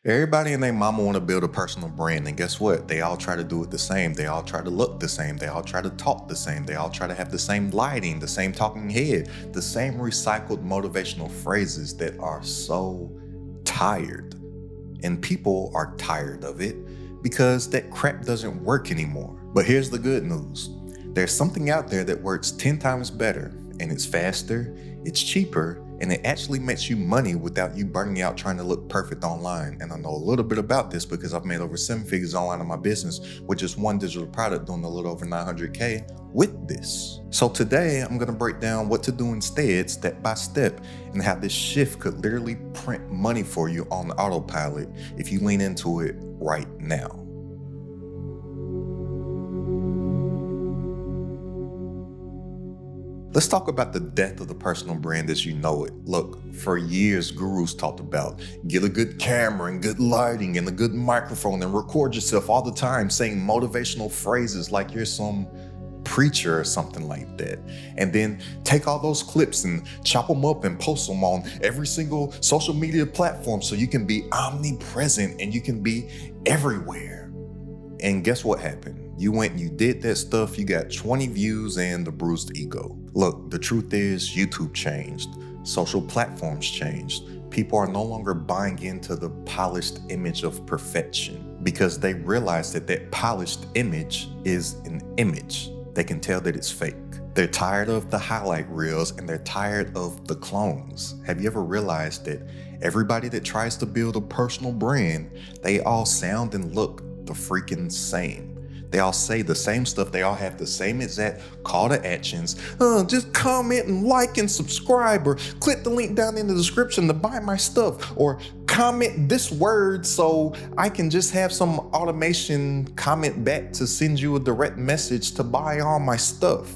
Everybody and their mama want to build a personal brand, and guess what? They all try to do it the same. They all try to look the same. They all try to talk the same. They all try to have the same lighting, the same talking head, the same recycled motivational phrases that are so tired. And people are tired of it because that crap doesn't work anymore. But here's the good news. There's something out there that works 10 times better, and it's faster, it's cheaper, and it actually makes you money without you burning out trying to look perfect online. And I know a little bit about this because I've made over 7 figures online in my business with just one digital product, doing a little over 900K with this. So today I'm gonna break down what to do instead, step by step, and how this shift could literally print money for you on autopilot if you lean into it right now. Let's talk about the death of the personal brand as you know it. Look, for years, gurus talked about get a good camera and good lighting and a good microphone and record yourself all the time saying motivational phrases like you're some preacher or something like that. And then take all those clips and chop them up and post them on every single social media platform so you can be omnipresent and you can be everywhere. And guess what happened? You went and you did that stuff, you got 20 views and the bruised ego. Look, the truth is YouTube changed, social platforms changed. People are no longer buying into the polished image of perfection because they realize that that polished image is an image. They can tell that it's fake. They're tired of the highlight reels and they're tired of the clones. Have you ever realized that everybody that tries to build a personal brand, they all sound and look the freaking same? They all say the same stuff. They all have the same exact call to actions. Just comment and like and subscribe, or click the link down in the description to buy my stuff, or comment this word so I can just have some automation comment back to send you a direct message to buy all my stuff.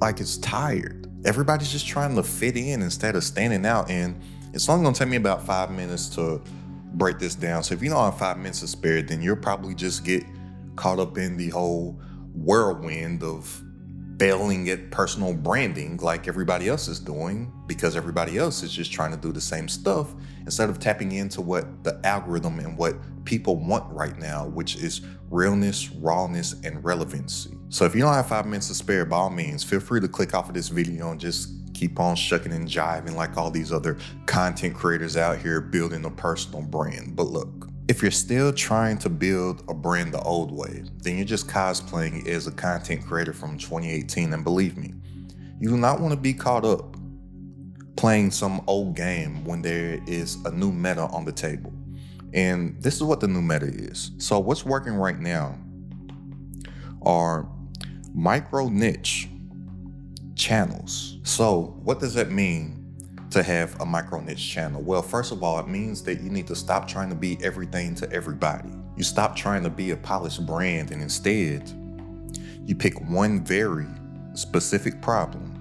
Like, it's tired. Everybody's just trying to fit in instead of standing out. And it's only gonna take me about 5 minutes to break this down. So if you don't have 5 minutes to spare, then you'll probably just get caught up in the whole whirlwind of failing at personal branding like everybody else is doing, because everybody else is just trying to do the same stuff instead of tapping into what the algorithm and what people want right now, which is realness, rawness, and relevancy. So if you don't have 5 minutes to spare, by all means, feel free to click off of this video and just keep on shucking and jiving like all these other content creators out here building a personal brand. But look, if you're still trying to build a brand the old way, then you're just cosplaying as a content creator from 2018. And believe me, you do not want to be caught up playing some old game when there is a new meta on the table. And this is what the new meta is. So what's working right now are micro niche channels. So what does that mean to have a micro niche channel? Well, first of all, it means that you need to stop trying to be everything to everybody. You stop trying to be a polished brand, and instead you pick one very specific problem.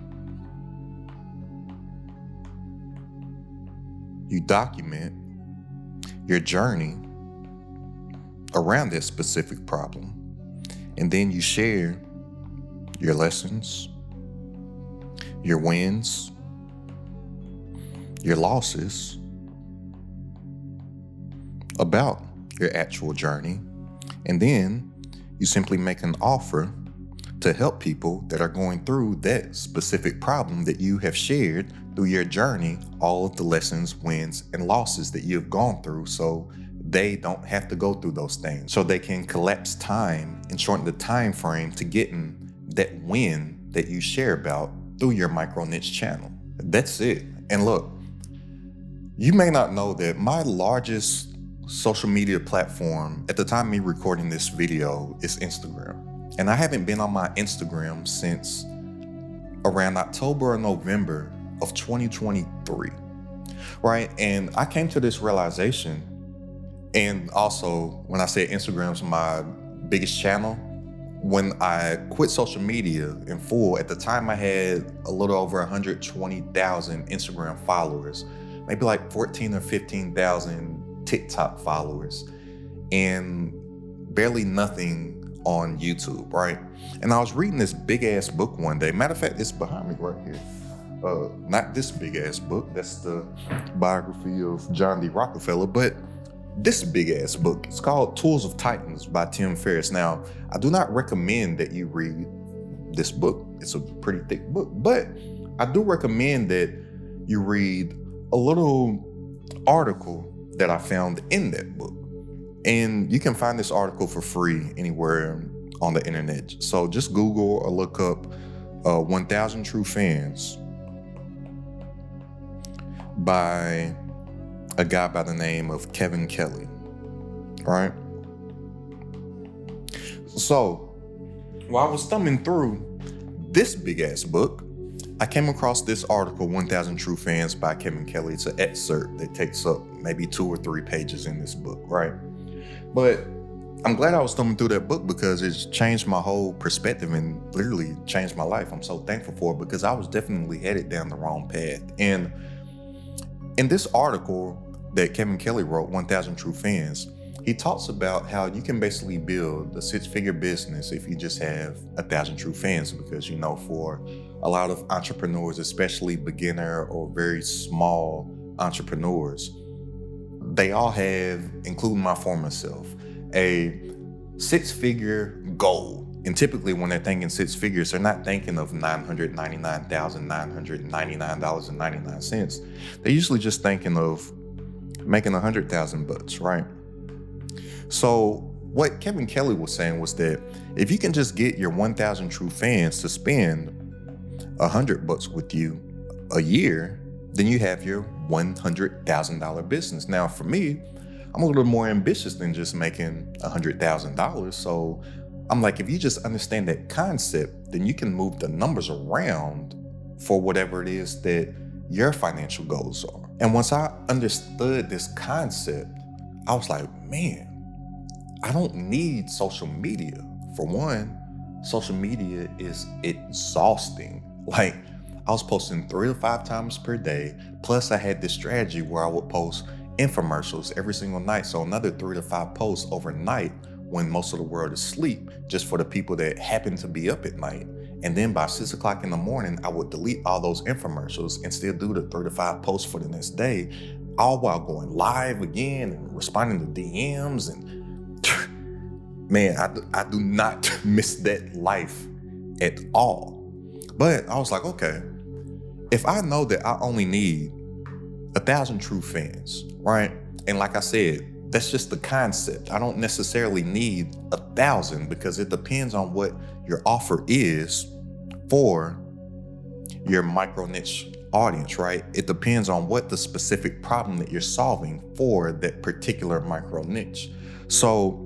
You document your journey around that specific problem, and then you share your lessons, your wins, your losses about your actual journey. And then you simply make an offer to help people that are going through that specific problem that you have shared through your journey, all of the lessons, wins, and losses that you've gone through, so they don't have to go through those things. So they can collapse time and shorten the time frame to getting that win that you share about through your micro niche channel. That's it. And look, you may not know that my largest social media platform at the time of me recording this video is Instagram. And I haven't been on my Instagram since around October or November of 2023, right? And I came to this realization, and also when I say Instagram's my biggest channel, when I quit social media in full, at the time I had a little over 120,000 Instagram followers, maybe like 14 or 15,000 TikTok followers, and barely nothing on YouTube, right? And I was reading this big ass book one day. Matter of fact, it's behind me right here. Not this big ass book, that's the biography of John D. Rockefeller, but this big ass book. It's called Tools of Titans by Tim Ferriss. Now, I do not recommend that you read this book. It's a pretty thick book, but I do recommend that you read a little article that I found in that book. And you can find this article for free anywhere on the internet. So just Google or look up 1,000 True Fans by a guy by the name of Kevin Kelly, right? So while I was thumbing through this big ass book, I came across this article, 1,000 True Fans by Kevin Kelly. It's an excerpt that takes up maybe 2 or 3 pages in this book, right? But I'm glad I was thumbing through that book because it's changed my whole perspective and literally changed my life. I'm so thankful for it because I was definitely headed down the wrong path. And in this article that Kevin Kelly wrote, 1,000 True Fans, he talks about how you can basically build a 6-figure business if you just have 1,000 true fans. Because, for a lot of entrepreneurs, especially beginner or very small entrepreneurs, they all have, including my former self, a 6-figure goal. And typically when they're thinking 6 figures, they're not thinking of $999,999.99. They're usually just thinking of making $100,000, right? So what Kevin Kelly was saying was that if you can just get your 1,000 true fans to spend $100 with you a year, then you have your $100,000 business. Now, for me, I'm a little more ambitious than just making $100,000. So I'm like, if you just understand that concept, then you can move the numbers around for whatever it is that your financial goals are. And once I understood this concept, I was like, man, I don't need social media. For one, social media is exhausting. Like, I was posting 3 to 5 times per day. Plus I had this strategy where I would post infomercials every single night. So another 3 to 5 posts overnight when most of the world is asleep, just for the people that happen to be up at night. And then by 6 o'clock in the morning, I would delete all those infomercials and still do the 3 to 5 posts for the next day, all while going live again and responding to DMs. And man, I do not miss that life at all. But I was like, okay, if I know that I only need 1,000 true fans, right? And like I said, that's just the concept. I don't necessarily need 1,000 because it depends on what your offer is for your micro niche audience, right? It depends on what the specific problem that you're solving for that particular micro niche. So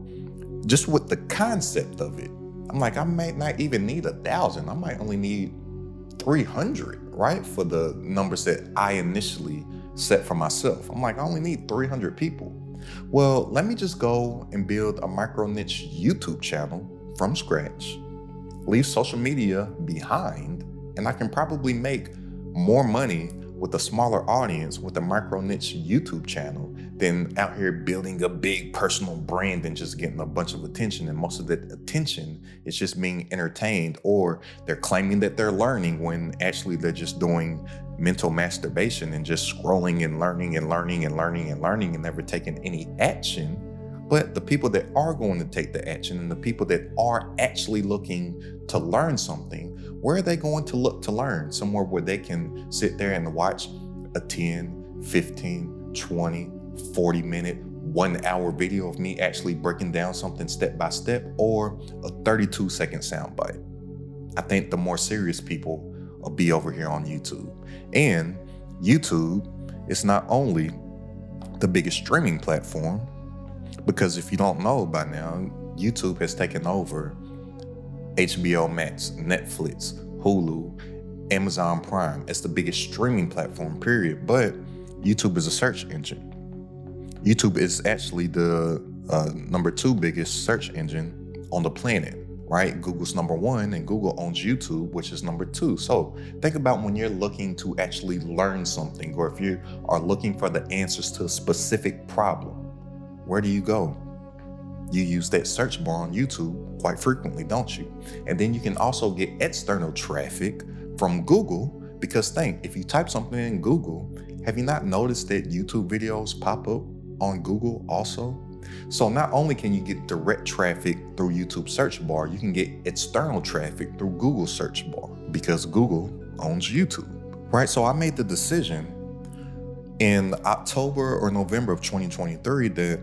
just with the concept of it, I'm like, I might not even need 1,000. I might only need 300, right? For the numbers that I initially set for myself. I'm like, I only need 300 people. Well, let me just go and build a micro niche YouTube channel from scratch, leave social media behind, and I can probably make more money with a smaller audience with a micro niche YouTube channel than out here building a big personal brand and just getting a bunch of attention. And most of that attention is just being entertained, or they're claiming that they're learning when actually they're just doing mental masturbation and just scrolling and learning and learning and learning and learning and never taking any action. But the people that are going to take the action and the people that are actually looking to learn something, where are they going to look to learn? Somewhere where they can sit there and watch a 10, 15, 20, 40-minute, 1-hour video of me actually breaking down something step by step, or a 32-second soundbite. I think the more serious people will be over here on YouTube. And YouTube is not only the biggest streaming platform, because if you don't know by now, YouTube has taken over HBO Max, Netflix, Hulu, Amazon Prime. It's the biggest streaming platform, period. But YouTube is a search engine. YouTube is actually the number 2 biggest search engine on the planet, right? Google's number 1 and Google owns YouTube, which is number 2. So think about when you're looking to actually learn something, or if you are looking for the answers to a specific problem, where do you go? You use that search bar on YouTube quite frequently, don't you? And then you can also get external traffic from Google, because think, if you type something in Google, have you not noticed that YouTube videos pop up on Google also. So not only can you get direct traffic through YouTube search bar, you can get external traffic through Google search bar because Google owns YouTube, right? So I made the decision in October or November of 2023 that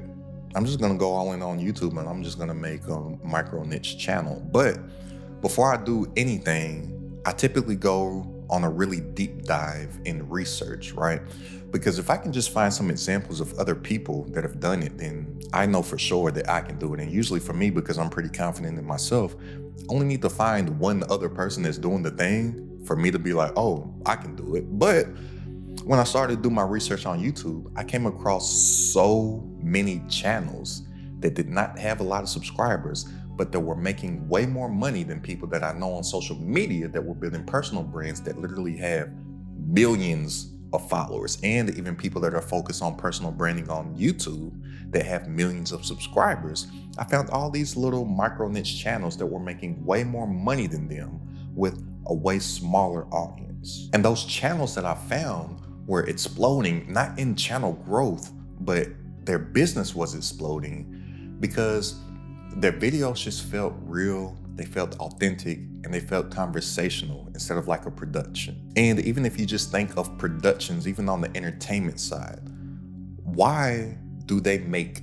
I'm just gonna go all in on YouTube and I'm just gonna make a micro niche channel. But before I do anything, I typically go on a really deep dive in research, right? Because if I can just find some examples of other people that have done it, then I know for sure that I can do it. And usually for me, because I'm pretty confident in myself, I only need to find one other person that's doing the thing for me to be like, oh, I can do it. But when I started to do my research on YouTube, I came across so many channels that did not have a lot of subscribers, but that were making way more money than people that I know on social media that were building personal brands that literally have millions of followers, and even people that are focused on personal branding on YouTube that have millions of subscribers. I found all these little micro niche channels that were making way more money than them with a way smaller audience. And those channels that I found were exploding, not in channel growth, but their business was exploding because their videos just felt real, they felt authentic, and they felt conversational instead of like a production. And even if you just think of productions, even on the entertainment side, why do they make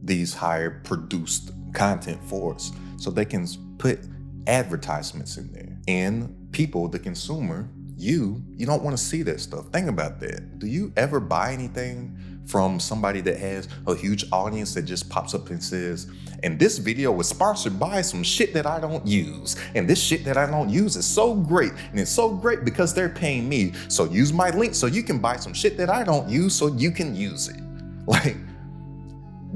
these higher produced content for us? So they can put advertisements in there. And people, the consumer, you don't want to see that stuff. Think about that. Do you ever buy anything from somebody that has a huge audience that just pops up and says, and this video was sponsored by some shit that I don't use. And this shit that I don't use is so great. And it's so great because they're paying me. So use my link so you can buy some shit that I don't use so you can use it. Like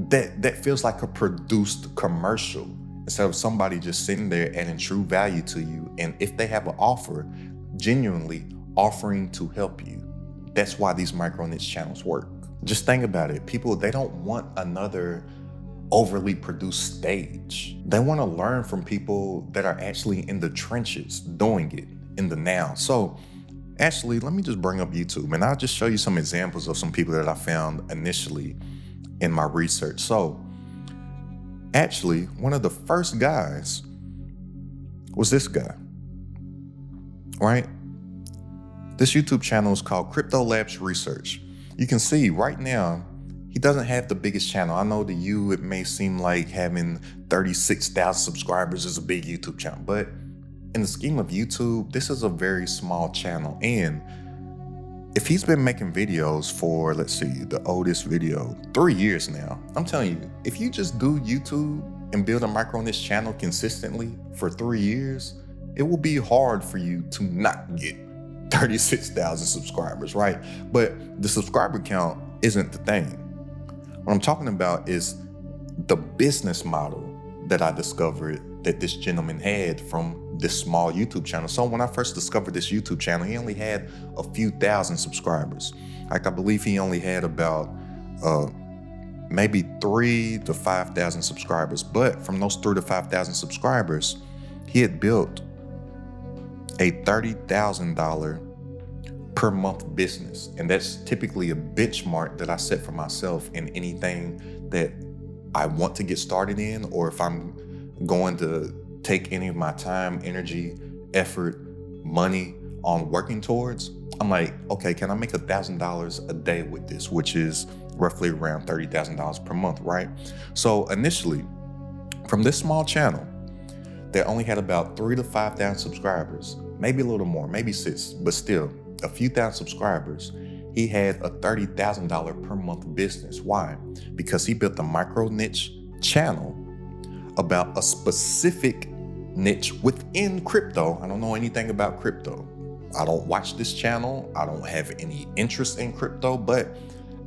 that feels like a produced commercial instead of somebody just sitting there adding true value to you. And if they have an offer, genuinely offering to help you. That's why these micro niche channels work. Just think about it. People, they don't want another overly produced stage. They want to learn from people that are actually in the trenches doing it in the now. So actually, let me just bring up YouTube and I'll just show you some examples of some people that I found initially in my research. So actually, one of the first guys was this guy, right? This YouTube channel is called Crypto Labs Research. You can see right now, he doesn't have the biggest channel. I know to you, it may seem like having 36,000 subscribers is a big YouTube channel, but in the scheme of YouTube, this is a very small channel. And if he's been making videos for, let's see, the oldest video, 3 years now, I'm telling you, if you just do YouTube and build a micro niche channel consistently for 3 years, it will be hard for you to not get 36,000 subscribers, right? But the subscriber count isn't the thing. What I'm talking about is the business model that I discovered that this gentleman had from this small YouTube channel. So when I first discovered this YouTube channel, he only had a few thousand subscribers. Like I believe he only had about maybe 3,000 to 5,000 subscribers. But from those 3,000 to 5,000 subscribers, he had built a $30,000 per month business. And that's typically a benchmark that I set for myself in anything that I want to get started in, or if I'm going to take any of my time, energy, effort, money on working towards. I'm like, okay, can I make $1,000 a day with this, which is roughly around $30,000 per month, right? So initially, from this small channel that only had about 3,000 to 5,000 subscribers, maybe a little more, maybe 6, but still a few thousand subscribers, he had a $30,000 per month business. Why? Because he built a micro niche channel about a specific niche within crypto. I don't know anything about crypto. I don't watch this channel. I don't have any interest in crypto, but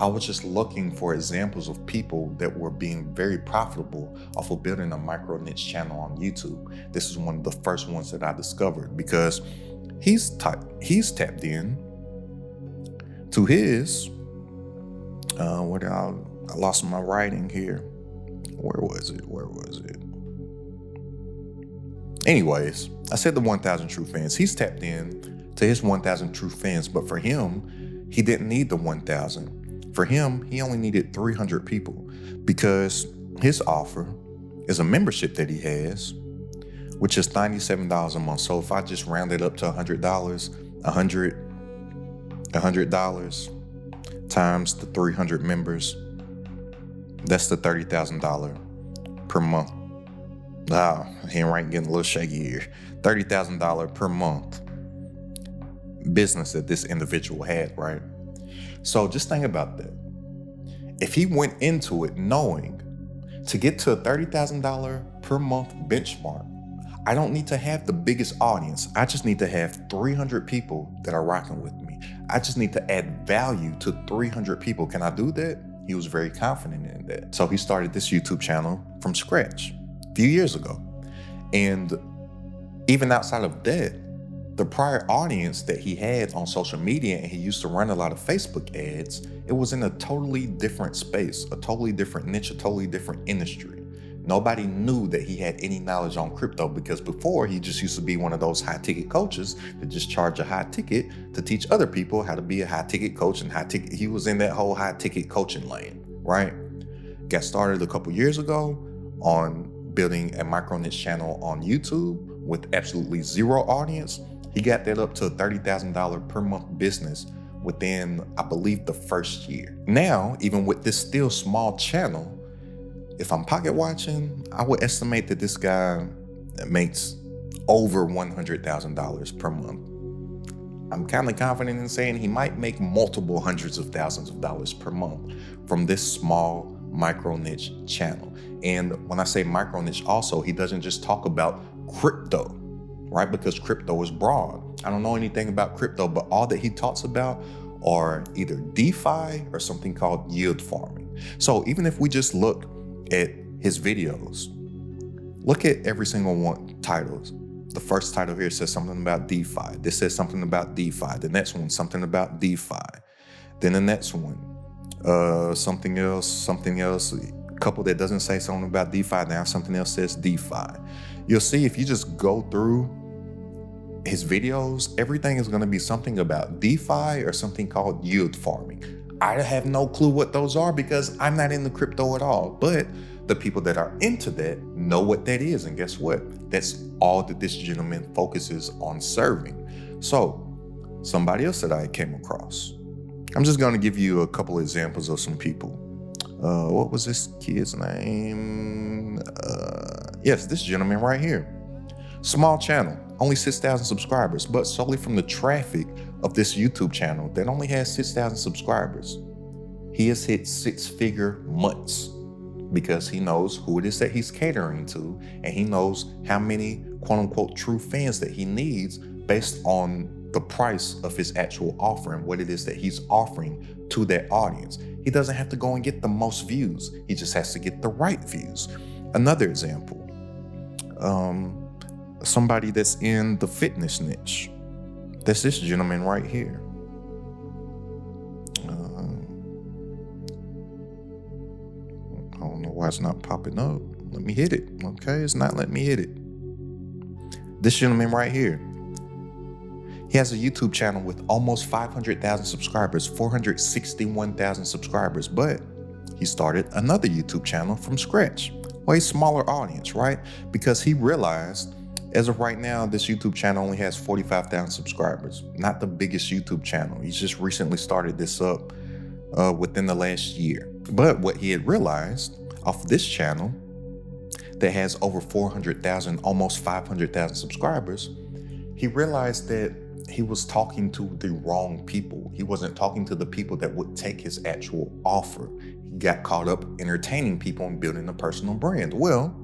I was just looking for examples of people that were being very profitable off of building a micro niche channel on YouTube. This is one of the first ones that I discovered because he's tapped in to his, I lost my writing here. Where was it? Anyways, I said the 1,000 true fans. He's tapped in to his 1,000 true fans, but for him, he didn't need the 1,000. For him, he only needed 300 people because his offer is a membership that he has, which is $97 a month. So if I just round it up to $100, $100 times the 300 members, that's the $30,000 per month. Handwriting getting a little shaky here. $30,000 per month business that this individual had, right? So just think about that. If he went into it knowing to get to a $30,000 per month benchmark, I don't need to have the biggest audience. I just need to have 300 people that are rocking with me. I just need to add value to 300 people. Can I do that? He was very confident in that. So he started this YouTube channel from scratch a few years ago. And even outside of that, the prior audience that he had on social media, and he used to run a lot of Facebook ads, it was in a totally different space, a totally different niche, a totally different industry. Nobody knew that he had any knowledge on crypto because before he just used to be one of those high ticket coaches that just charge a high ticket to teach other people how to be a high ticket coach and he was in that whole high ticket coaching lane, right? Got started a couple years ago on building a micro niche channel on YouTube with absolutely zero audience. He got that up to a $30,000 per month business within, I believe, the first year. Now, even with this still small channel, if I'm pocket watching, I would estimate that this guy makes over $100,000 per month. I'm kind of confident in saying he might make multiple hundreds of thousands of dollars per month from this small micro niche channel. And when I say micro niche also, he doesn't just talk about crypto, right? Because crypto is broad. I don't know anything about crypto, but all that he talks about are either DeFi or something called yield farming. So even if we just look at his videos, look at every single one titles. The first title here says something about DeFi. This says something about DeFi. The next one, something about DeFi. Then the next one, something else. A couple that doesn't say something about DeFi. Now something else says DeFi. You'll see if you just go through his videos, everything is going to be something about DeFi or something called yield farming. I have no clue what those are because I'm not into crypto at all. But the people that are into that know what that is. And guess what? That's all that this gentleman focuses on serving. So somebody else that I came across, I'm just going to give you a couple of examples of some people. What was this kid's name? Yes, this gentleman right here. Small channel, only 6,000 subscribers, but solely from the traffic of this YouTube channel that only has 6,000 subscribers, he has hit 6-figure months because he knows who it is that he's catering to, and he knows how many quote unquote true fans that he needs based on the price of his actual offering, what it is that he's offering to that audience. He doesn't have to go and get the most views. He just has to get the right views. Another example, somebody that's in the fitness niche. That's this gentleman right here. I don't know why it's not popping up. Let me hit it. Okay, it's not letting me hit it. This gentleman right here. He has a YouTube channel with almost 500,000 subscribers, 461,000 subscribers, but he started another YouTube channel from scratch. Way smaller audience, right? Because he realized as of right now, this YouTube channel only has 45,000 subscribers. Not the biggest YouTube channel. He's just recently started this up within the last year. But what he had realized off this channel that has over 400,000, almost 500,000 subscribers, he realized that he was talking to the wrong people. He wasn't talking to the people that would take his actual offer. He got caught up entertaining people and building a personal brand. Well,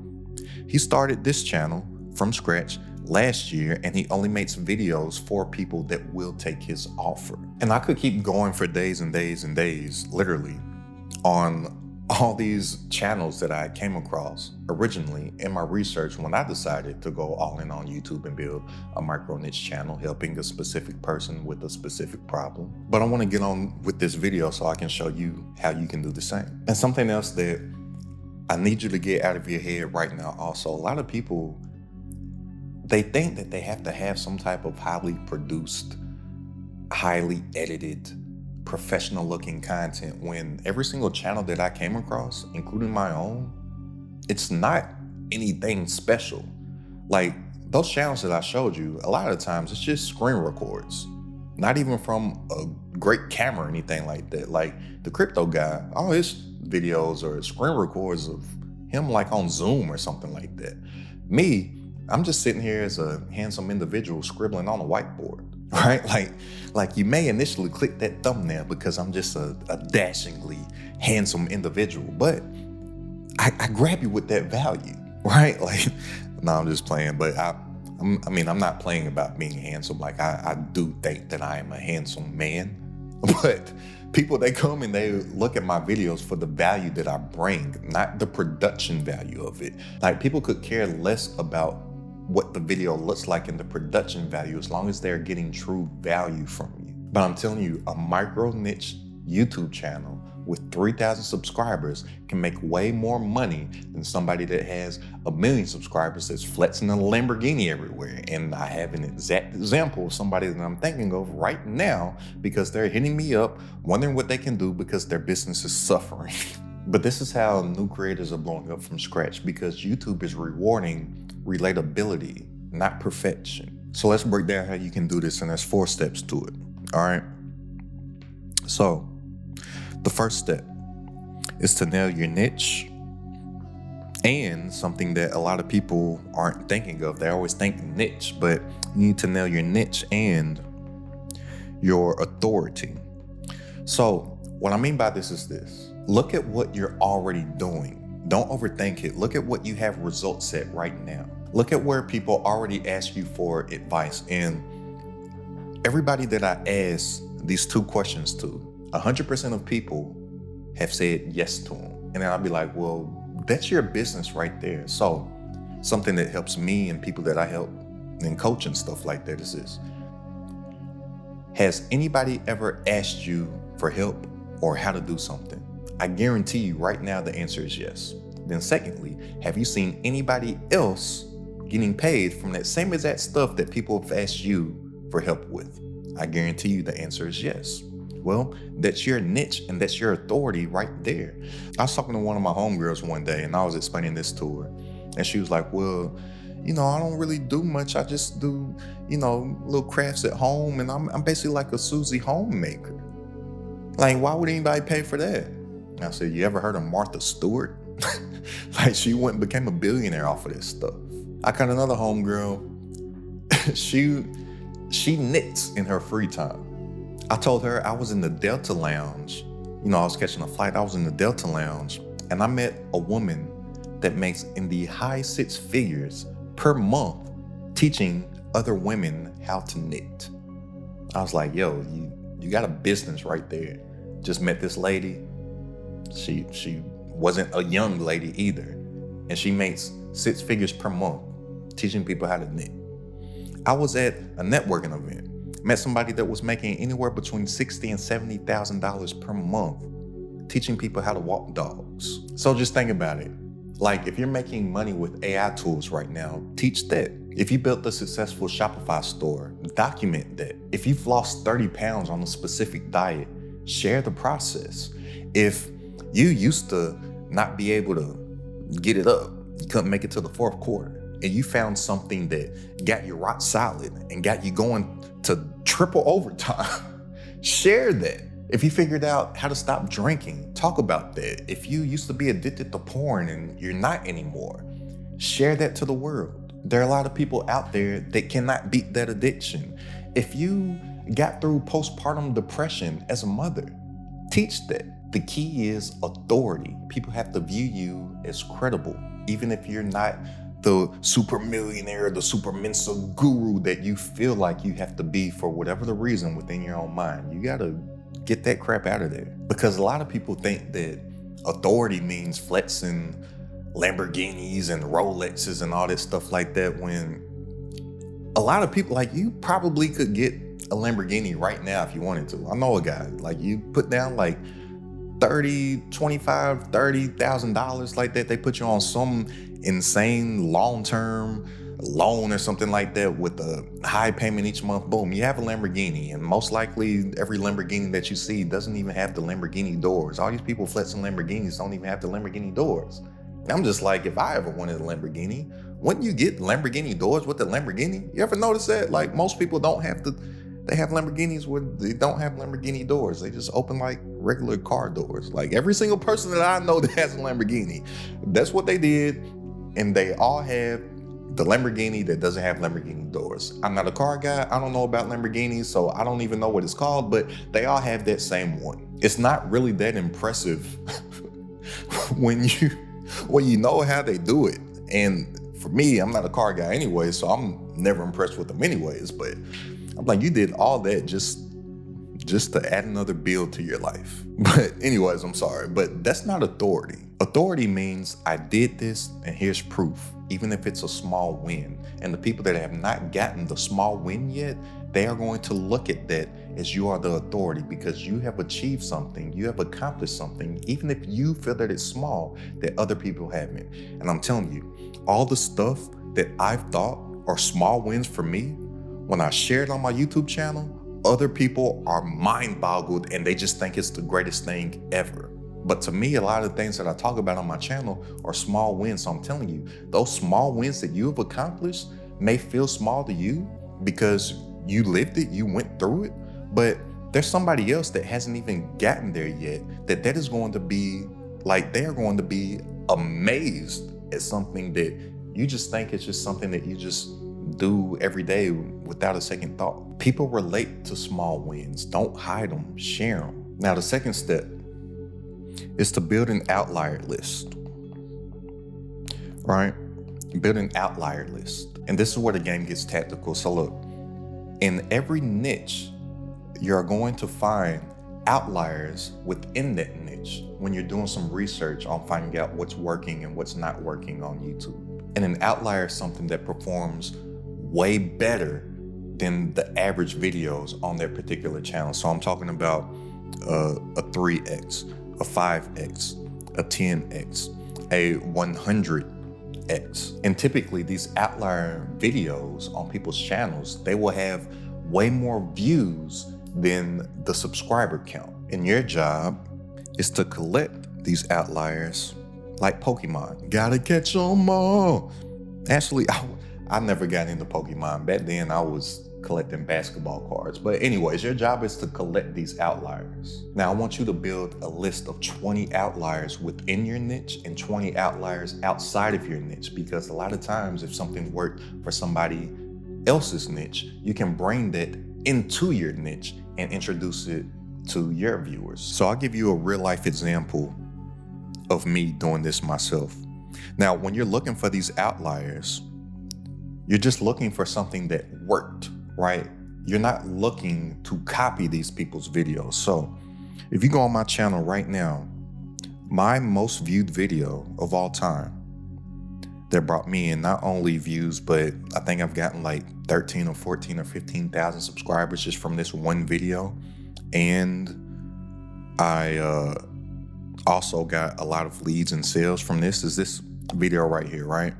he started this channel from scratch last year, and he only makes videos for people that will take his offer. And I could keep going for days and days and days, literally, on all these channels that I came across originally in my research when I decided to go all in on YouTube and build a micro niche channel helping a specific person with a specific problem. But I want to get on with this video so I can show you how you can do the same. And something else that I need you to get out of your head right now also, a lot of people, they think that they have to have some type of highly produced, highly edited professional looking content when every single channel that I came across, including my own, it's not anything special. Like those channels that I showed you, a lot of the times it's just screen records, not even from a great camera or anything like that. Like the crypto guy, all his videos or screen records of him like on Zoom or something like that. Me, I'm just sitting here as a handsome individual scribbling on a whiteboard, right? Like you may initially click that thumbnail because I'm just a dashingly handsome individual, but I grab you with that value, right? Like, no, I'm just playing, but I'm not playing about being handsome. Like I do think that I am a handsome man, but people, they come and they look at my videos for the value that I bring, not the production value of it. Like people could care less about what the video looks like in the production value as long as they're getting true value from you. But I'm telling you, a micro niche YouTube channel with 3,000 subscribers can make way more money than somebody that has 1 million subscribers that's flexing a Lamborghini everywhere. And I have an exact example of somebody that I'm thinking of right now because they're hitting me up, wondering what they can do because their business is suffering. But this is how new creators are blowing up from scratch, because YouTube is rewarding relatability, not perfection. So let's break down how you can do this, and there's 4 steps to it, all right? So the first step is to nail your niche, and something that a lot of people aren't thinking of. They always think niche, but you need to nail your niche and your authority. So what I mean by this is this. Look at what you're already doing. Don't overthink it. Look at what you have results at right now. Look at where people already ask you for advice. And everybody that I ask these 2 questions to, 100% of people have said yes to them. And then I'll be like, well, that's your business right there. So something that helps me and people that I help in coaching stuff like that is this. Has anybody ever asked you for help or how to do something? I guarantee you right now the answer is yes. Then secondly, have you seen anybody else getting paid from that same exact stuff that people have asked you for help with? I guarantee you the answer is yes. Well, that's your niche and that's your authority right there. I was talking to one of my homegirls one day and I was explaining this to her. And she was like, well, I don't really do much. I just do, little crafts at home, and I'm basically like a Susie homemaker. Like, why would anybody pay for that? And I said, you ever heard of Martha Stewart? Like, she went and became a billionaire off of this stuff. I got another homegirl. She knits in her free time. I told her I was in the Delta Lounge. I was catching a flight. I was in the Delta Lounge, and I met a woman that makes in the high 6 figures per month teaching other women how to knit. I was like, yo, you got a business right there. Just met this lady. She wasn't a young lady either. And she makes 6 figures per month teaching people how to knit. I was at a networking event, met somebody that was making anywhere between $60,000 and $70,000 per month teaching people how to walk dogs. So just think about it. Like, if you're making money with AI tools right now, teach that. If you built a successful Shopify store, document that. If you've lost 30 pounds on a specific diet, share the process. If you used to not be able to get it up, you couldn't make it to the 4th quarter, and you found something that got you rock solid and got you going to triple overtime, share that. If you figured out how to stop drinking, talk about that. If you used to be addicted to porn and you're not anymore, share that to the world. There are a lot of people out there that cannot beat that addiction. If you got through postpartum depression as a mother, teach that. The key is authority. People have to view you as credible, even if you're not the super millionaire, the super Mensa guru that you feel like you have to be for whatever the reason within your own mind. You gotta get that crap out of there. Because a lot of people think that authority means flexing Lamborghinis and Rolexes and all that stuff like that, when a lot of people, like, you probably could get a Lamborghini right now if you wanted to. I know a guy, like, you put down like $30,000 like that, they put you on some insane long-term loan or something like that with a high payment each month, boom, you have a Lamborghini. And most likely every Lamborghini that you see doesn't even have the Lamborghini doors. All these people flexing Lamborghinis don't even have the Lamborghini doors. I'm just like, if I ever wanted a Lamborghini, wouldn't you get Lamborghini doors with the Lamborghini? You ever notice that? Like, most people don't have they have Lamborghinis where they don't have Lamborghini doors. They just open like regular car doors. Like every single person that I know that has a Lamborghini, that's what they did. And they all have the Lamborghini that doesn't have Lamborghini doors. I'm not a car guy. I don't know about Lamborghinis, so I don't even know what it's called, but they all have that same one. It's not really that impressive when you know how they do it. And for me, I'm not a car guy anyway, so I'm never impressed with them anyways. But I'm like, you did all that just to add another bill to your life. But anyways, I'm sorry, but that's not authority. Authority means I did this and here's proof, even if it's a small win. And the people that have not gotten the small win yet, they are going to look at that as you are the authority because you have achieved something, you have accomplished something, even if you feel that it's small, that other people haven't. And I'm telling you, all the stuff that I've thought are small wins for me, when I share it on my YouTube channel, other people are mind boggled and they just think it's the greatest thing ever. But to me, a lot of the things that I talk about on my channel are small wins. So I'm telling you, those small wins that you have accomplished may feel small to you because you lived it, you went through it, but there's somebody else that hasn't even gotten there yet that is going to be like, they're going to be amazed at something that you just think it's just something that you just do every day without a second thought. People relate to small wins. Don't hide them, share them. Now, the second step is to build an outlier list, right? Build an outlier list. And this is where the game gets tactical. So look, in every niche, you're going to find outliers within that niche when you're doing some research on finding out what's working and what's not working on YouTube. And an outlier is something that performs way better than the average videos on their particular channel. So I'm talking about a 3x, a 5x, a 10x, a 100x. And typically these outlier videos on people's channels, they will have way more views than the subscriber count. And your job is to collect these outliers like Pokemon. Gotta catch them all. Actually, I never got into Pokemon. Back then I was collecting basketball cards. But anyways, your job is to collect these outliers. Now I want you to build a list of 20 outliers within your niche and 20 outliers outside of your niche, because a lot of times if something worked for somebody else's niche, you can bring that into your niche and introduce it to your viewers. So I'll give you a real life example of me doing this myself. Now, when you're looking for these outliers, you're just looking for something that worked, right? You're not looking to copy these people's videos. So if you go on my channel right now, my most viewed video of all time that brought me in not only views, but I think I've gotten like 13 or 14 or 15,000 subscribers just from this one video. And I also got a lot of leads and sales from this. Is this video right here, right?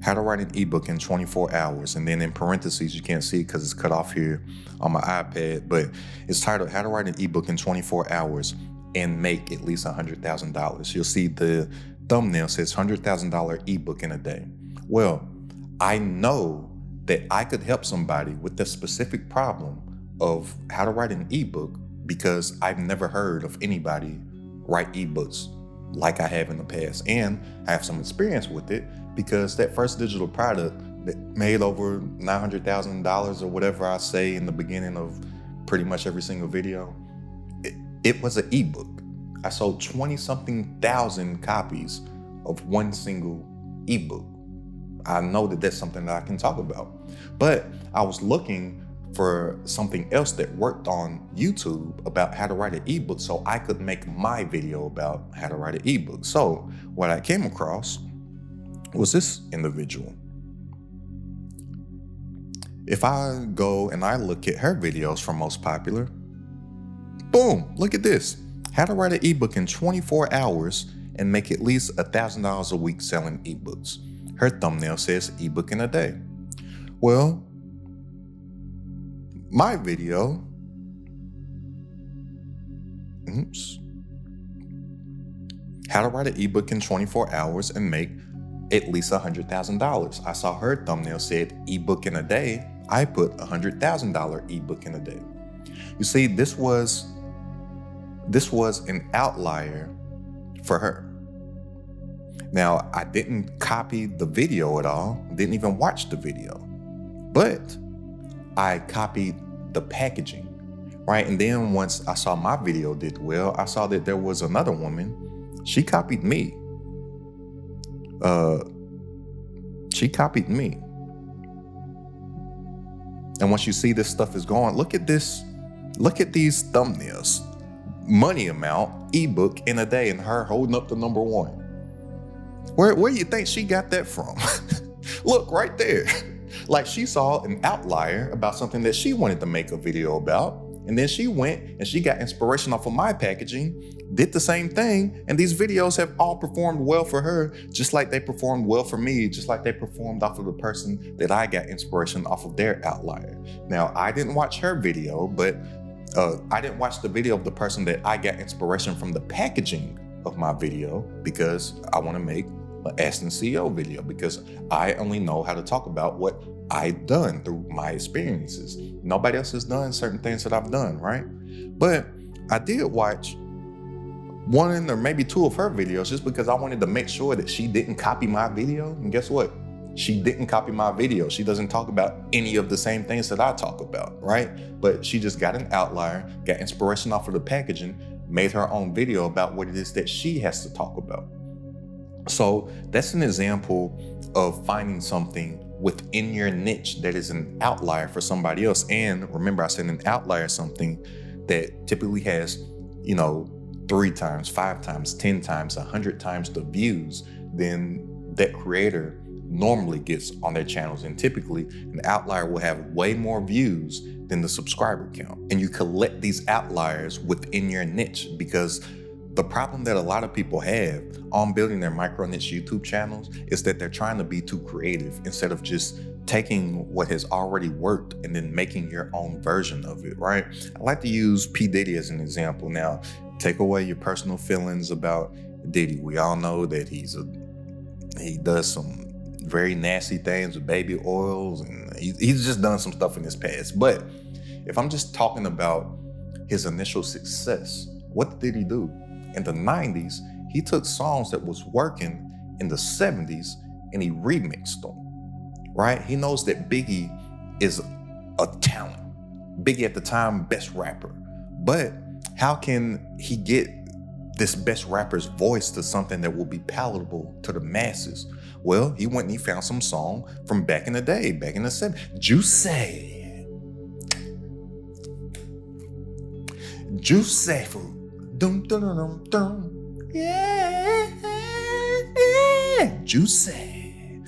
How to write an ebook in 24 hours. And then in parentheses, you can't see it because it's cut off here on my iPad, but it's titled How to Write an Ebook in 24 Hours and Make at least $100,000. You'll see the thumbnail says $100,000 ebook in a day. Well, I know that I could help somebody with the specific problem of how to write an ebook because I've never heard of anybody write ebooks like I have in the past. And I have some experience with it because that first digital product that made over $900,000 or whatever I say in the beginning of pretty much every single video, it was an ebook. I sold 20-something thousand copies of one single ebook. I know that that's something that I can talk about. But I was looking for something else that worked on YouTube about how to write an ebook so I could make my video about how to write an ebook. So what I came across was this individual. If I go and I look at her videos from most popular, boom, look at this. How to write an ebook in 24 hours and make at least $1,000 a week selling ebooks. Her thumbnail says ebook in a day. Well, my video, how to write an ebook in 24 hours and make at least $100,000. I saw her thumbnail said ebook in a day. I put $100,000 ebook in a day. You see, this was an outlier for her. Now, I didn't copy the video at all, didn't even watch the video, but I copied the packaging, right? And then once I saw my video did well, I saw that there was another woman, she copied me. And once you see this stuff is going, look at this, look at these thumbnails. Money amount, ebook in a day, and her holding up the number one. Where do you think she got that from? Look right there. Like, she saw an outlier about something that she wanted to make a video about. And then she went and she got inspiration off of my packaging, did the same thing. And these videos have all performed well for her, just like they performed well for me, just like they performed off of the person that I got inspiration off of their outlier. Now, I didn't watch her video, but I didn't watch the video of the person that I got inspiration from the packaging of my video, because I want to make an Ask the CEO video, because I only know how to talk about what I've done through my experiences. Nobody else has done certain things that I've done, right? But I did watch one or maybe two of her videos just because I wanted to make sure that she didn't copy my video. And guess what? She didn't copy my video. She doesn't talk about any of the same things that I talk about, right? But she just got an outlier, got inspiration off of the packaging, made her own video about what it is that she has to talk about. So that's an example of finding something within your niche that is an outlier for somebody else. And remember, I said an outlier is something that typically has, 3 times, 5 times, 10 times, 100 times the views than that creator normally gets on their channels. And typically an outlier will have way more views than the subscriber count. And you collect these outliers within your niche, because the problem that a lot of people have on building their micro niche YouTube channels is that they're trying to be too creative instead of just taking what has already worked and then making your own version of it, right? I like to use P. Diddy as an example. Now, take away your personal feelings about Diddy. We all know that he does some very nasty things with baby oils, and he's just done some stuff in his past. But if I'm just talking about his initial success, what did he do? In the 90s, he took songs that was working in the 70s and he remixed them, right? He knows that Biggie is a talent. Biggie at the time, best rapper. But how can he get this best rapper's voice to something that will be palatable to the masses? Well, he went and he found some song from back in the day, back in the 70s. Juicy food. Dum, dum, dum, dum. Yeah. Juicy.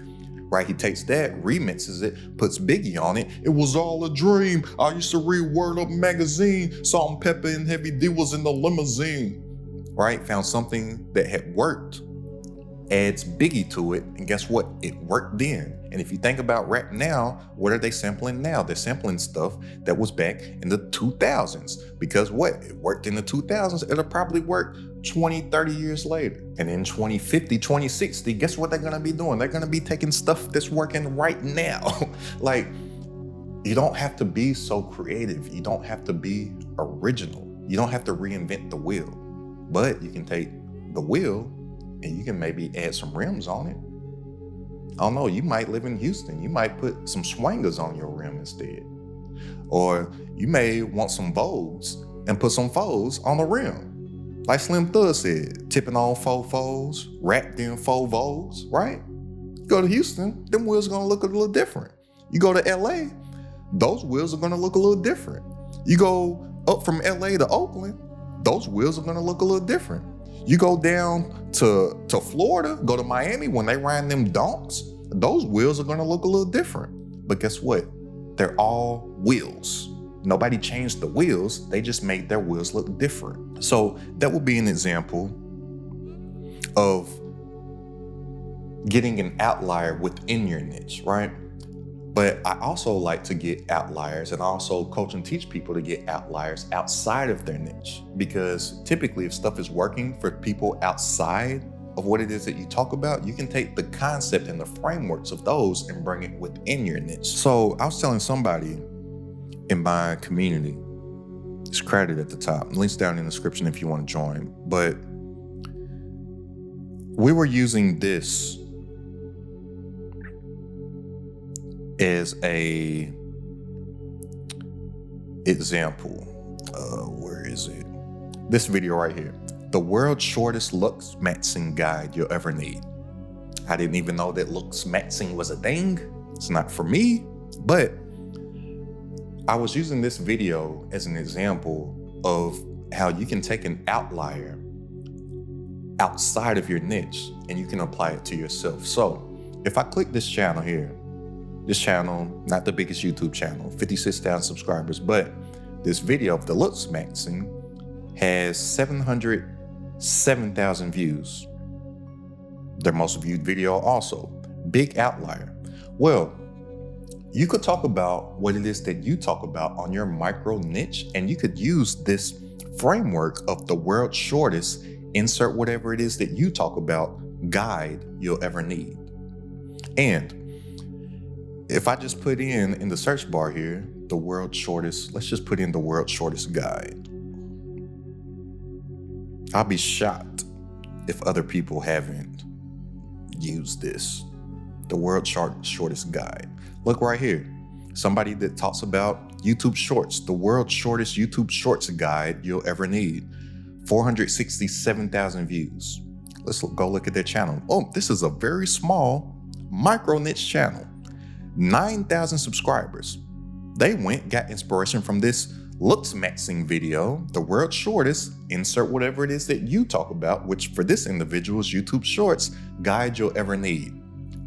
Right, he takes that, remixes it, puts Biggie on it. It was all a dream. I used to read Word Up magazine. Salt-N-Pepa and Heavy D was in the limousine. Right, found something that had worked, adds Biggie to it, and guess what? It worked then. And if you think about rap now, what are they sampling now? They're sampling stuff that was back in the 2000s. Because what? It worked in the 2000s, it'll probably work 20, 30 years later. And in 2050, 2060, guess what they're gonna be doing? They're gonna be taking stuff that's working right now. Like, you don't have to be so creative. You don't have to be original. You don't have to reinvent the wheel. But you can take the wheel and you can maybe add some rims on it. I don't know, you might live in Houston. You might put some swangers on your rim instead. Or you may want some Vogues and put some foes on the rim. Like Slim Thug said, tipping on 4 foes, wrapped in 4 Vogues, right? You go to Houston, them wheels are gonna look a little different. You go to LA, those wheels are gonna look a little different. You go up from LA to Oakland, those wheels are gonna look a little different. You go down to Florida, go to Miami, when they ride them donks, those wheels are gonna look a little different. But guess what? They're all wheels. Nobody changed the wheels, they just made their wheels look different. So that would be an example of getting an outlier within your niche, right? But I also like to get outliers, and I also coach and teach people to get outliers outside of their niche. Because typically, if stuff is working for people outside of what it is that you talk about, you can take the concept and the frameworks of those and bring it within your niche. So I was telling somebody in my community, it's credited at the top, links down in the description if you want to join, but we were using this as a example. Where is it? This video right here. The world's shortest looks maxing guide you'll ever need. I didn't even know that looks maxing was a thing. It's not for me, but I was using this video as an example of how you can take an outlier outside of your niche and you can apply it to yourself. So if I click this channel here, this channel, not the biggest YouTube channel, 56,000 subscribers, but this video of the looks maxing has 707,000 views. Their most viewed video also. Big outlier. Well, you could talk about what it is that you talk about on your micro niche, and you could use this framework of the world's shortest, insert whatever it is that you talk about, guide you'll ever need. And if I just put in the search bar here, the world's shortest, let's just put in the world's shortest guide. I'll be shocked if other people haven't used this. The world's shortest guide. Look right here. Somebody that talks about YouTube Shorts, the world's shortest YouTube Shorts guide you'll ever need. 467,000 views. Let's go look at their channel. Oh, this is a very small micro niche channel. 9,000 subscribers. They got inspiration from this looks maxing video, the world's shortest, insert whatever it is that you talk about, which for this individual is YouTube Shorts, guide you'll ever need.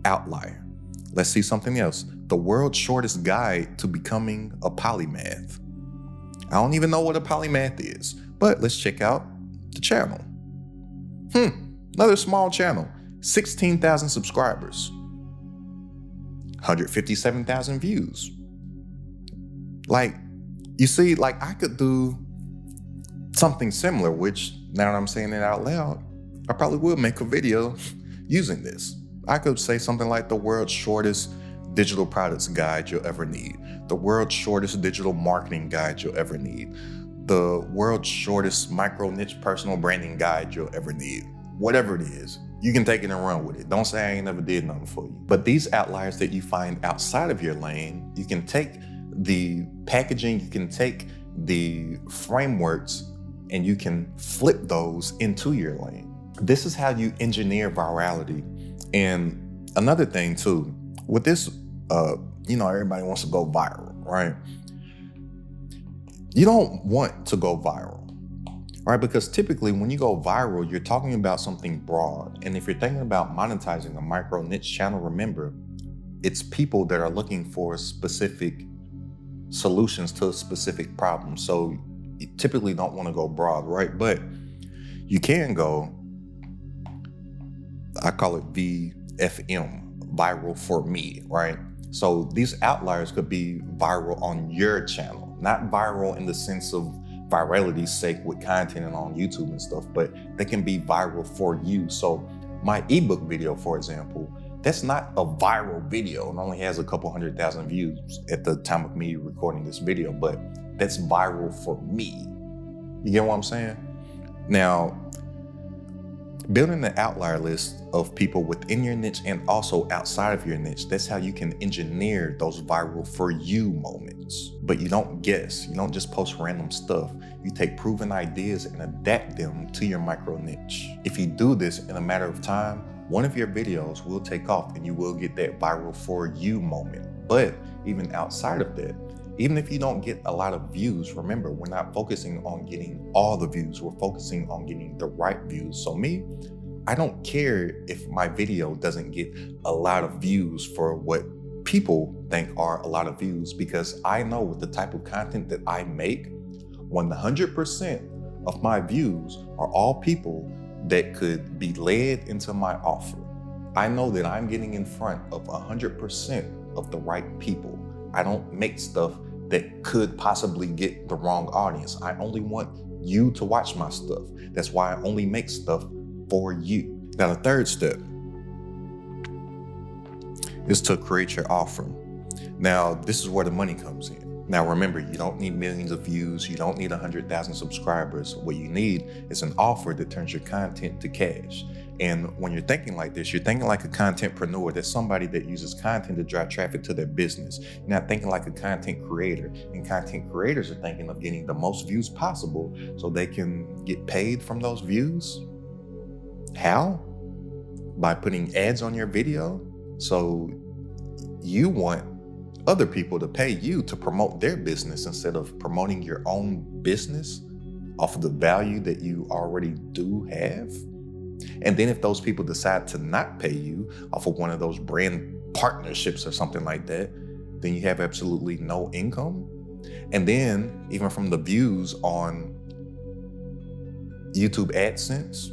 Outlier. Let's see something else. The world's shortest guide to becoming a polymath. I don't even know what a polymath is, but let's check out the channel. Another small channel, 16,000 subscribers. 157,000 views. Like, you see, like I could do something similar, which now that I'm saying it out loud, I probably will make a video using this. I could say something like the world's shortest digital products guide you'll ever need. The world's shortest digital marketing guide you'll ever need. The world's shortest micro niche personal branding guide you'll ever need. Whatever it is, you can take it and run with it. Don't say I ain't never did nothing for you. But these outliers that you find outside of your lane, you can take the packaging, you can take the frameworks, and you can flip those into your lane. This is how you engineer virality. And another thing too, with this, everybody wants to go viral, right? You don't want to go viral, right? Because typically when you go viral, you're talking about something broad. And if you're thinking about monetizing a micro niche channel, remember, it's people that are looking for specific solutions to a specific problem. So you typically don't want to go broad, right? But you can go, I call it VFM, viral for me, right? So these outliers could be viral on your channel, not viral in the sense of virality's sake with content and on YouTube and stuff, but they can be viral for you. So my ebook video, for example, that's not a viral video. It only has a couple 100,000 views at the time of me recording this video, but that's viral for me. You get what I'm saying? Now, building an outlier list of people within your niche and also outside of your niche, that's how you can engineer those viral for you moments. But you don't guess, you don't just post random stuff. You take proven ideas and adapt them to your micro niche. If you do this in a matter of time, one of your videos will take off and you will get that viral for you moment. But even outside of that, even if you don't get a lot of views, remember, we're not focusing on getting all the views. We're focusing on getting the right views. So me, I don't care if my video doesn't get a lot of views for what people think are a lot of views, because I know with the type of content that I make, 100% of my views are all people that could be led into my offer. I know that I'm getting in front of 100% of the right people. I don't make stuff that could possibly get the wrong audience. I only want you to watch my stuff. That's why I only make stuff for you. Now, the third step is to create your offer. Now, this is where the money comes in. Now, remember, you don't need millions of views. You don't need 100,000 subscribers. What you need is an offer that turns your content to cash. And when you're thinking like this, you're thinking like a contentpreneur. That's somebody that uses content to drive traffic to their business. You're not thinking like a content creator. And content creators are thinking of getting the most views possible so they can get paid from those views. How? By putting ads on your video. So you want other people to pay you to promote their business instead of promoting your own business off of the value that you already do have. And then if those people decide to not pay you off of one of those brand partnerships or something like that, then you have absolutely no income. And then even from the views on YouTube AdSense,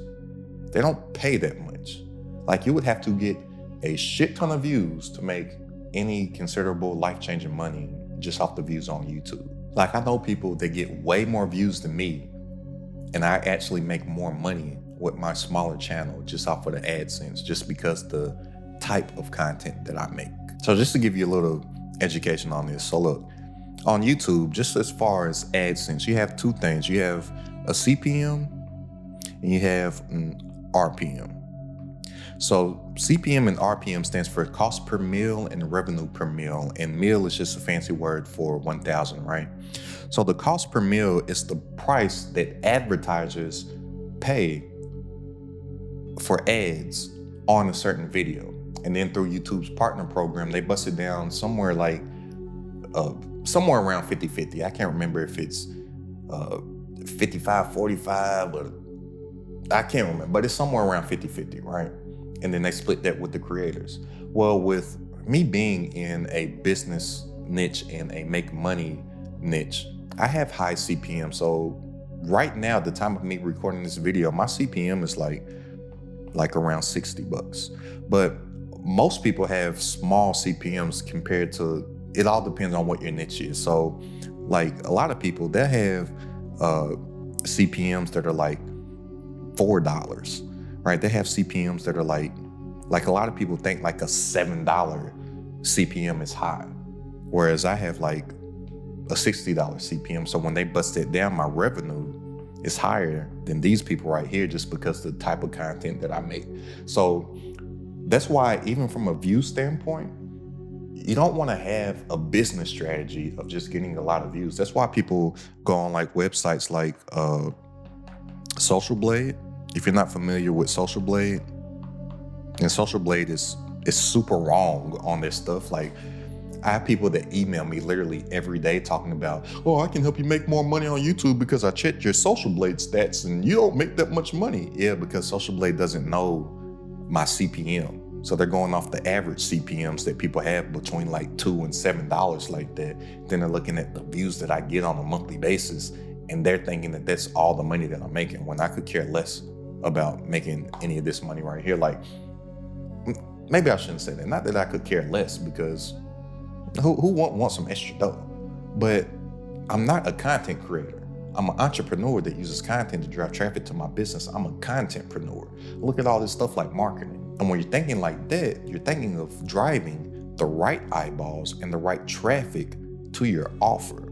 they don't pay that much. Like, you would have to get a shit ton of views to make any considerable life-changing money just off the views on YouTube. Like, I know people that get way more views than me, and I actually make more money with my smaller channel just off of the AdSense, just because the type of content that I make. So just to give you a little education on this. So look, on YouTube, just as far as AdSense, you have two things. You have a CPM and you have an RPM. So CPM and RPM stands for cost per mil and revenue per mil. And mil is just a fancy word for 1,000, right? So the cost per mil is the price that advertisers pay for ads on a certain video. And then through YouTube's partner program, they bust it down somewhere like, somewhere around 50-50. I can't remember if it's 55-45 or I can't remember, but it's somewhere around 50-50, right? And then they split that with the creators. Well, with me being in a business niche and a make money niche, I have high CPM. So right now, at the time of me recording this video, my CPM is like around $60. But most people have small CPMs compared to, it all depends on what your niche is. So like a lot of people, they have CPMs that are like $4. Right? They have CPMs that are like a lot of people think like a $7 CPM is high. Whereas I have like a $60 CPM. So when they bust it down, my revenue is higher than these people right here just because of the type of content that I make. So that's why even from a view standpoint, you don't want to have a business strategy of just getting a lot of views. That's why people go on like websites like Social Blade. If you're not familiar with Social Blade, and Social Blade is super wrong on this stuff. Like, I have people that email me literally every day talking about, oh, I can help you make more money on YouTube because I checked your Social Blade stats and you don't make that much money. Yeah, because Social Blade doesn't know my CPM. So they're going off the average CPMs that people have between like $2 and $7 like that. Then they're looking at the views that I get on a monthly basis and they're thinking that that's all the money that I'm making when I could care less about making any of this money right here. Like, maybe I shouldn't say that. Not that I could care less, because who wants some extra dough? But I'm not a content creator. I'm an entrepreneur that uses content to drive traffic to my business. I'm a contentpreneur. Look at all this stuff like marketing. And when you're thinking like that, you're thinking of driving the right eyeballs and the right traffic to your offer,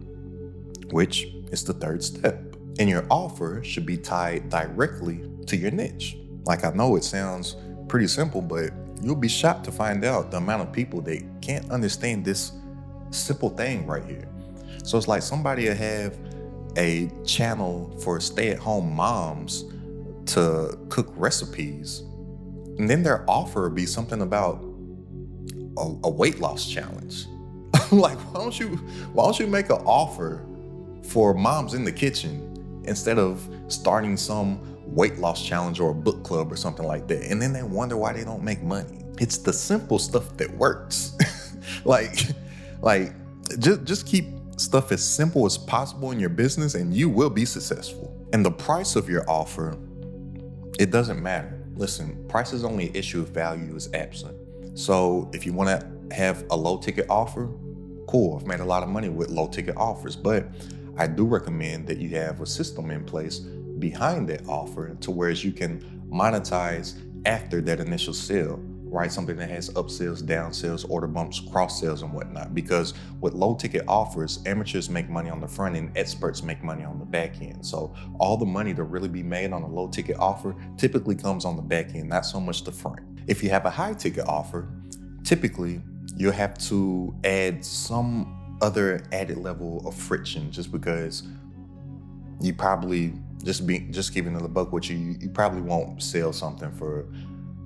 which is the third step. And your offer should be tied directly to your niche. Like, I know it sounds pretty simple, but you'll be shocked to find out the amount of people that can't understand this simple thing right here. So it's like somebody will have a channel for stay-at-home moms to cook recipes, and then their offer will be something about a weight loss challenge. Like, why don't you make an offer for moms in the kitchen instead of starting some weight loss challenge or a book club or something like that? And then they wonder why they don't make money. It's the simple stuff that works. like just keep stuff as simple as possible in your business and you will be successful. And the price of your offer, it doesn't matter. listen, price is only an issue if value is absent. So if you want to have a low ticket offer, cool. I've made a lot of money with low ticket offers, but I do recommend that you have a system in place behind that offer to where you can monetize after that initial sale, right? Something that has upsells, downsells, order bumps, cross sales, and whatnot. Because with low ticket offers, amateurs make money on the front end, experts make money on the back end. So all the money to really be made on a low ticket offer typically comes on the back end, not so much the front. If you have a high ticket offer, typically you'll have to add some other added level of friction, just because you probably just giving it a buck with you probably won't sell something for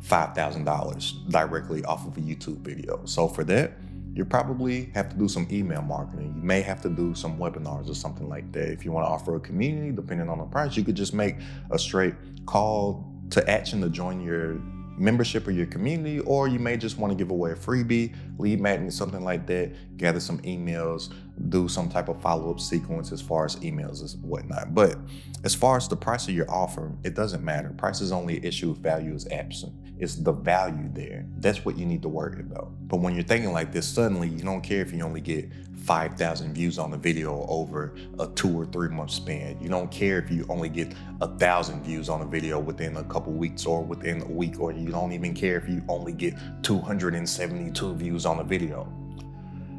$5,000 directly off of a YouTube video. So for that, you probably have to do some email marketing. You may have to do some webinars or something like that. If you want to offer a community, depending on the price, you could just make a straight call to action to join your membership or your community, or you may just want to give away a freebie, lead magnet, something like that, gather some emails, do some type of follow-up sequence as far as emails and whatnot. But as far as the price of your offer, it doesn't matter. Price is only an issue if value is absent. It's the value there. That's what you need to worry about. But when you're thinking like this, suddenly you don't care if you only get 5,000 views on the video over a 2 or 3 month span. You don't care if you only get 1,000 views on a video within a couple weeks or within a week, or you don't even care if you only get 272 views on a video.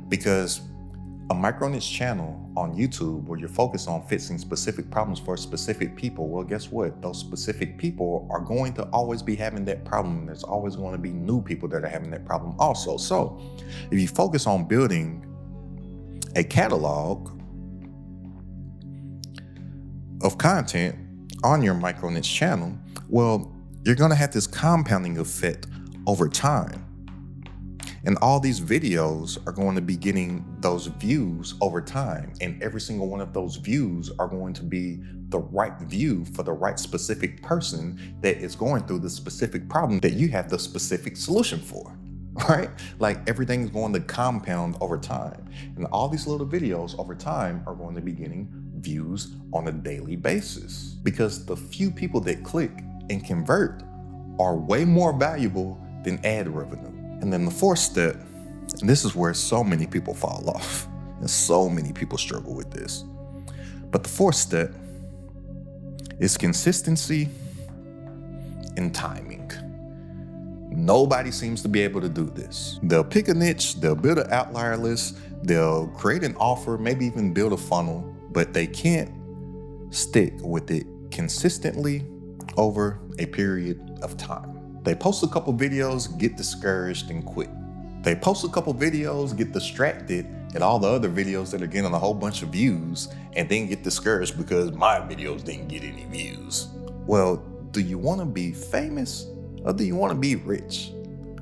Because a micro niche channel on YouTube where you're focused on fixing specific problems for specific people, well, guess what? Those specific people are going to always be having that problem. There's always going to be new people that are having that problem also. So if you focus on building a catalog of content on your micro niche channel, well, you're going to have this compounding effect over time. And all these videos are going to be getting those views over time. And every single one of those views are going to be the right view for the right specific person that is going through the specific problem that you have the specific solution for, right? Like everything's going to compound over time. And all these little videos over time are going to be getting views on a daily basis, because the few people that click and convert are way more valuable than ad revenue. And then the fourth step, and this is where so many people fall off, and so many people struggle with this. But the fourth step is consistency and timing. Nobody seems to be able to do this. They'll pick a niche, they'll build an outlier list, they'll create an offer, maybe even build a funnel, but they can't stick with it consistently over a period of time. They post a couple videos, get discouraged, and quit. They post a couple videos, get distracted at all the other videos that are getting a whole bunch of views, and then get discouraged because my videos didn't get any views. Well, do you want to be famous or do you want to be rich?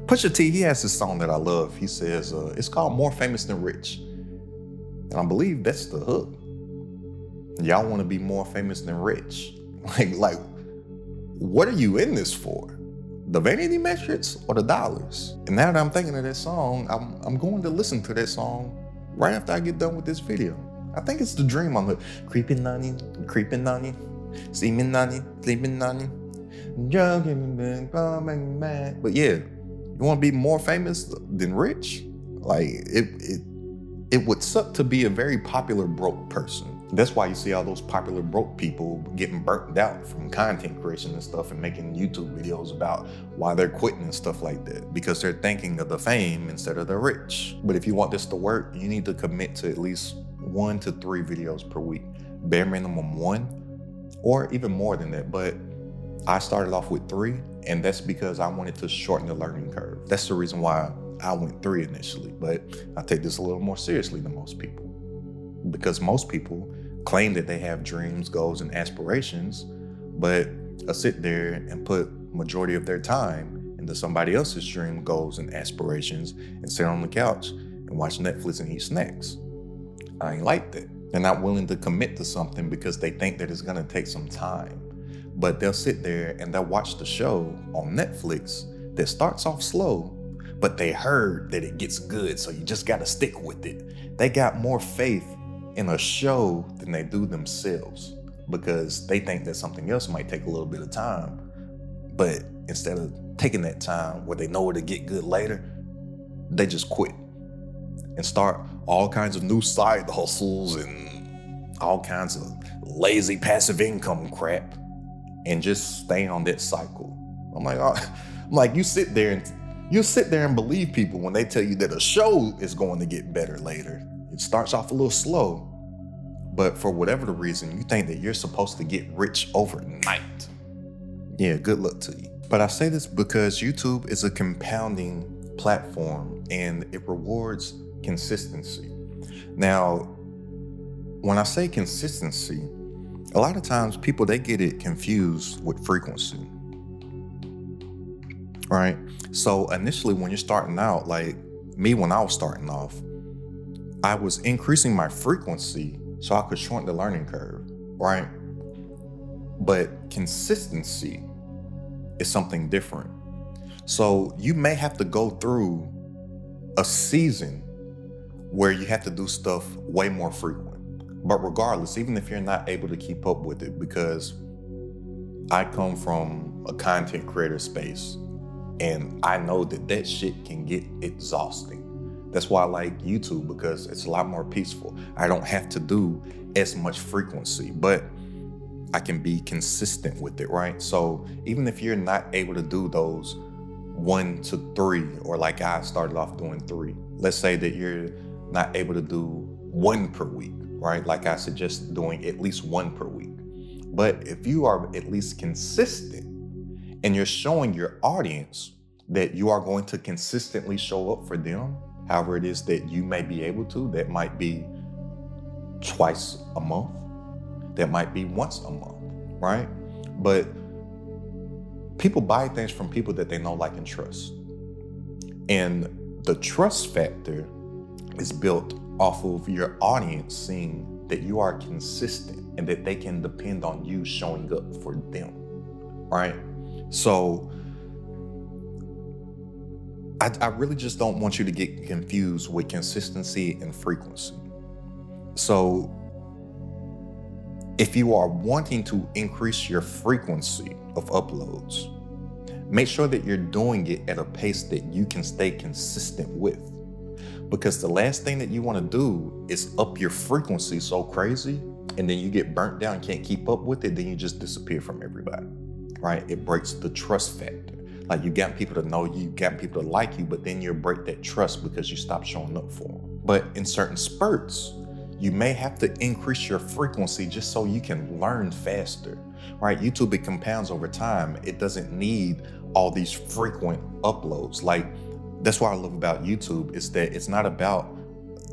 Pusha T, he has this song that I love. He says, it's called More Famous Than Rich. And I believe that's the hook. Y'all want to be more famous than rich. Like, what are you in this for? The vanity metrics or the dollars? And now that I'm thinking of that song, I'm going to listen to that song right after I get done with this video. I think it's the dream on the creeping on you, seeming on you, sleeping on you, jogging, but yeah, you want to be more famous than rich? Like it would suck to be a very popular broke person. That's why you see all those popular broke people getting burnt out from content creation and stuff and making YouTube videos about why they're quitting and stuff like that, because they're thinking of the fame instead of the rich. But if you want this to work, you need to commit to at least 1 to 3 videos per week, bare minimum 1, or even more than that. But I started off with 3, and that's because I wanted to shorten the learning curve. That's the reason why I went 3 initially, but I take this a little more seriously than most people, because most people claim that they have dreams, goals, and aspirations, but sit there and put majority of their time into somebody else's dream, goals, and aspirations, and sit on the couch and watch Netflix and eat snacks. I ain't like that. They're not willing to commit to something because they think that it's gonna take some time. But they'll sit there and they'll watch the show on Netflix that starts off slow, but they heard that it gets good, so you just gotta stick with it. They got more faith in a show than they do themselves, because they think that something else might take a little bit of time, but instead of taking that time where they know it'll get good later, they just quit and start all kinds of new side hustles and all kinds of lazy passive income crap and just stay on that cycle. I'm like, you sit there and believe people when they tell you that a show is going to get better later. It starts off a little slow, but for whatever the reason, you think that you're supposed to get rich overnight. Yeah, good luck to you. But I say this because YouTube is a compounding platform and it rewards consistency. Now, when I say consistency, a lot of times people, they get it confused with frequency, right? So initially when you're starting out, like me, when I was starting off, I was increasing my frequency so I could shorten the learning curve, right? But consistency is something different. So you may have to go through a season where you have to do stuff way more frequent. But regardless, even if you're not able to keep up with it, because I come from a content creator space and I know that shit can get exhausting. That's why I like YouTube, because it's a lot more peaceful. I don't have to do as much frequency, but I can be consistent with it, right? So even if you're not able to do those 1 to 3, or like I started off doing 3, let's say that you're not able to do 1 per week, right? Like I suggest doing at least 1 per week. But if you are at least consistent and you're showing your audience that you are going to consistently show up for them, however it is that you may be able to, that might be twice a month, that might be once a month, right? But people buy things from people that they know, like, and trust. And the trust factor is built off of your audience seeing that you are consistent and that they can depend on you showing up for them, right? So I really just don't want you to get confused with consistency and frequency. So if you are wanting to increase your frequency of uploads, make sure that you're doing it at a pace that you can stay consistent with. Because the last thing that you want to do is up your frequency so crazy, and then you get burnt down, can't keep up with it, then you just disappear from everybody, right? It breaks the trust factor. Like, you got people to know you got people to like you, but then you break that trust because you stop showing up for them. But in certain spurts, you may have to increase your frequency just so you can learn faster, right? YouTube, it compounds over time. It doesn't need all these frequent uploads. Like, that's what I love about YouTube, is that it's not about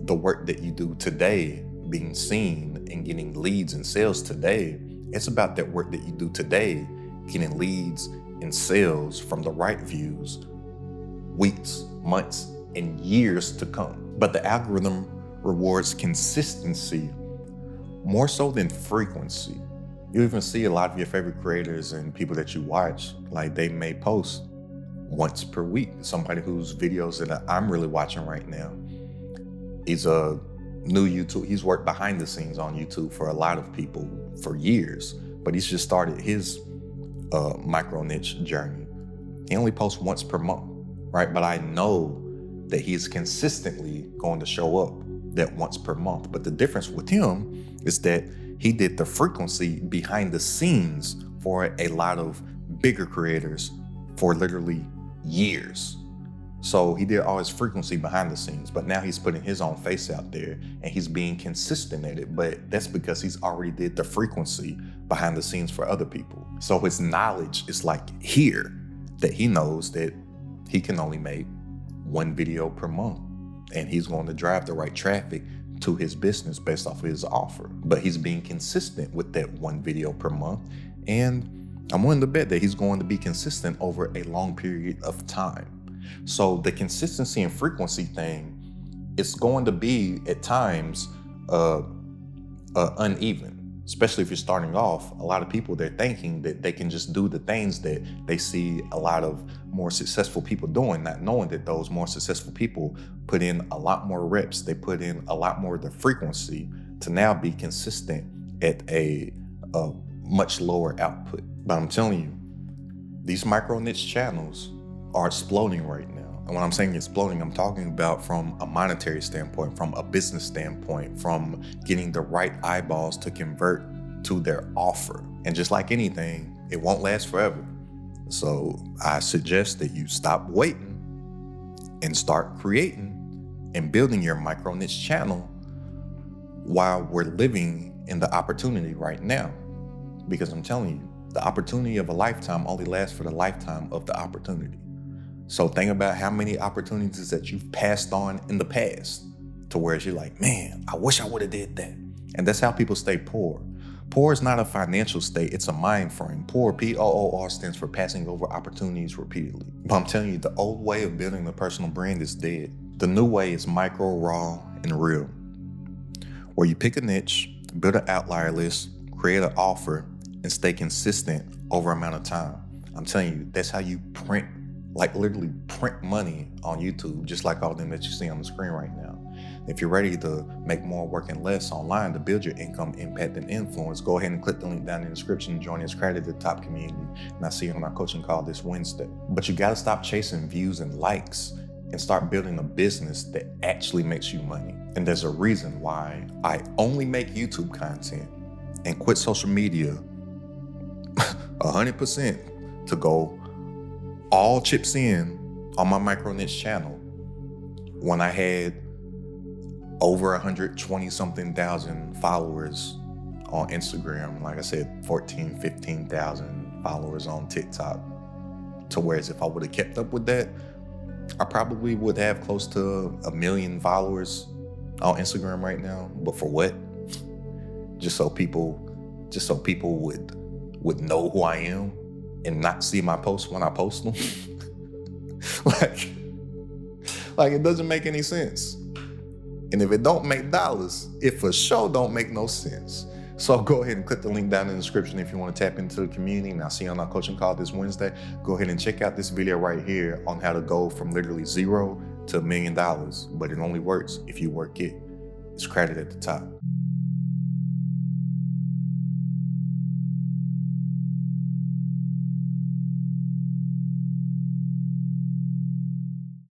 the work that you do today being seen and getting leads and sales today. It's about that work that you do today getting leads and sales from the right views, weeks, months, and years to come. But the algorithm rewards consistency more so than frequency. You even see a lot of your favorite creators and people that you watch, like, they may post once per week. Somebody whose videos that I'm really watching right now, he's a new YouTube. He's worked behind the scenes on YouTube for a lot of people for years, but he's just started his micro niche journey. He only posts once per month, right? But I know that he's consistently going to show up that once per month. But the difference with him is that he did the frequency behind the scenes for a lot of bigger creators for literally years. So he did all his frequency behind the scenes, but now he's putting his own face out there and he's being consistent at it. But that's because he's already did the frequency behind the scenes for other people. So his knowledge is like here, that he knows that he can only make 1 video per month, and he's going to drive the right traffic to his business based off of his offer. But he's being consistent with that 1 video per month, and I'm willing to bet that he's going to be consistent over a long period of time. So the consistency and frequency thing, it's going to be at times uneven, especially if you're starting off. A lot of people, they're thinking that they can just do the things that they see a lot of more successful people doing, not knowing that those more successful people put in a lot more reps. They put in a lot more of the frequency to now be consistent at a much lower output. But I'm telling you, These micro niche channels are exploding right now. And when I'm saying exploding, I'm talking about from a monetary standpoint, from a business standpoint, from getting the right eyeballs to convert to their offer. And just like anything, it won't last forever. So I suggest that you stop waiting and start creating and building your micro niche channel while we're living in the opportunity right now. Because I'm telling you, the opportunity of a lifetime only lasts for the lifetime of the opportunity. So think about how many opportunities that you've passed on in the past to where you're like, man, I wish I would have did that. And that's how people stay poor. Poor is not a financial state, it's a mind frame. Poor, P-O-O-R, stands for passing over opportunities repeatedly. But I'm telling you, the old way of building a personal brand is dead. The new way is micro, raw, and real. Where you pick a niche, build an outlier list, create an offer, and stay consistent over an amount of time. I'm telling you, that's how you print, like literally print money on YouTube, just like all them that you see on the screen right now. If you're ready to make more working less online to build your income, impact, and influence, go ahead and click the link down in the description and join this Accredited Top community. And I'll see you on our coaching call this Wednesday. But you gotta stop chasing views and likes and start building a business that actually makes you money. And there's a reason why I only make YouTube content and quit social media 100% to go all chips in on my micro niche channel when I had over 120 something thousand followers on Instagram. Like I said, 15,000 followers on TikTok. To whereas if I would have kept up with that, I probably would have close to 1 million followers on Instagram right now. But for what? Just so people would know who I am and not see my posts when I post them. like it doesn't make any sense. And if it don't make dollars, it for sure don't make no sense. So go ahead and click the link down in the description if you want to tap into the community. And I'll see you on our coaching call this Wednesday. Go ahead and check out this video right here on how to go from literally zero to $1 million. But it only works if you work it. It's Accredited at the Top.